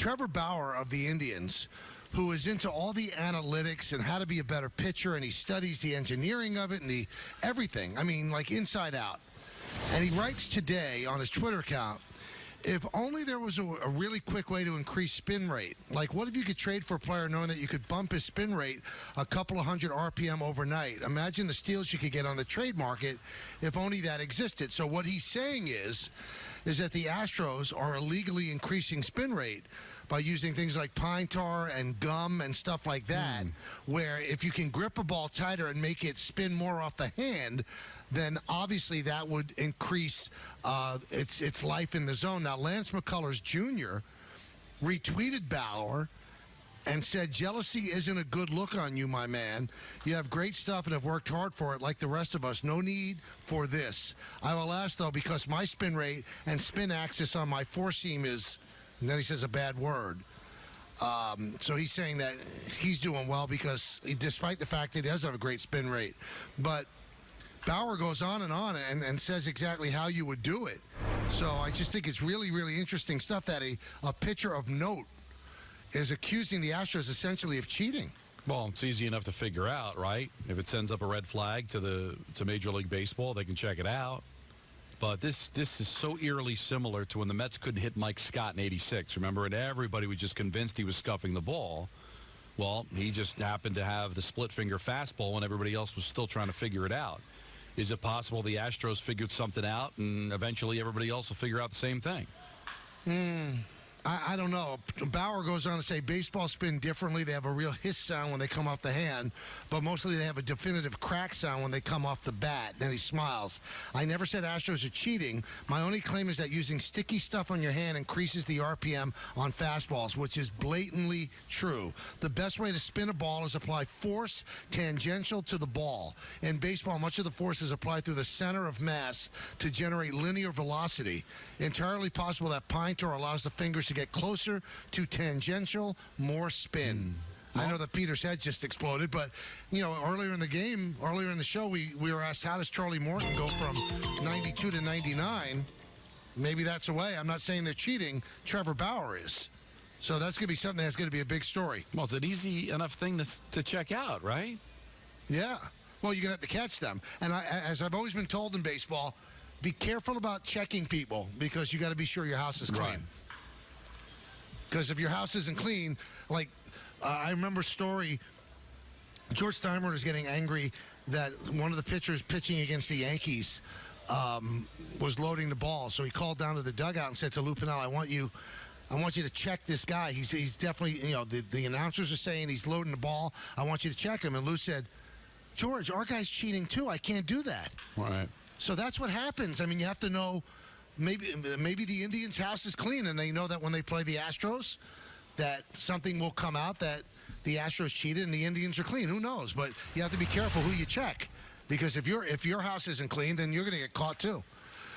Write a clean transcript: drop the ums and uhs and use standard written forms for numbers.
Trevor Bauer of the Indians, who is into all the analytics and how to be a better pitcher, and he studies the engineering of it and everything. I mean, like inside out. And he writes today on his Twitter account, if only there was a really quick way to increase spin rate. Like, what if you could trade for a player knowing that you could bump his spin rate a couple of hundred RPM overnight? Imagine the steals you could get on the trade market if only that existed. So what he's saying is that the Astros are illegally increasing spin rate by using things like pine tar and gum and stuff like that, where if you can grip a ball tighter and make it spin more off the hand, then obviously that would increase its life in the zone. Now, Lance McCullers Jr. retweeted Bauer and said, jealousy isn't a good look on you, my man. You have great stuff and have worked hard for it like the rest of us. No need for this. I will ask, though, because my spin rate and spin axis on my four seam is, and then he says a bad word. So he's saying that he's doing well because despite the fact that he does have a great spin rate. But Bauer goes on and says exactly how you would do it. So I just think it's really, really interesting stuff that a pitcher of note is accusing the Astros essentially of cheating. Well, it's easy enough to figure out, right? If it sends up a red flag to Major League Baseball, they can check it out. But this is so eerily similar to when the Mets couldn't hit Mike Scott in '86. Remember, and everybody was just convinced he was scuffing the ball. Well, he just happened to have the split finger fastball, and everybody else was still trying to figure it out. Is it possible the Astros figured something out, and eventually everybody else will figure out the same thing? I don't know. Bauer goes on to say baseball spin differently. They have a real hiss sound when they come off the hand, but mostly they have a definitive crack sound when they come off the bat. And he smiles. I never said Astros are cheating. My only claim is that using sticky stuff on your hand increases the RPM on fastballs, which is blatantly true. The best way to spin a ball is apply force tangential to the ball. In baseball, much of the force is applied through the center of mass to generate linear velocity. Entirely possible that pine tar allows the fingers to get closer to tangential, more spin. I know that Peter's head just exploded, but, you know, earlier in the show, we were asked, how does Charlie Morton go from 92 to 99? Maybe that's a way. I'm not saying they're cheating. Trevor Bauer is. So that's going to be something that's going to be a big story. Well, it's an easy enough thing to check out, right? Yeah. Well, you're going to have to catch them. And as I've always been told in baseball, be careful about checking people because you got to be sure your house is clean. Right. Because if your house isn't clean, like I remember a story, George Steinbrenner was getting angry that one of the pitchers pitching against the Yankees was loading the ball. So he called down to the dugout and said to Lou Piniella, I want you to check this guy. He's definitely, you know, the announcers are saying he's loading the ball. I want you to check him. And Lou said, George, our guy's cheating too. I can't do that. Right. So that's what happens. I mean, you have to know. Maybe the Indians' house is clean, and they know that when they play the Astros, that something will come out that the Astros cheated and the Indians are clean. Who knows? But you have to be careful who you check, because if your house isn't clean, then you're going to get caught too.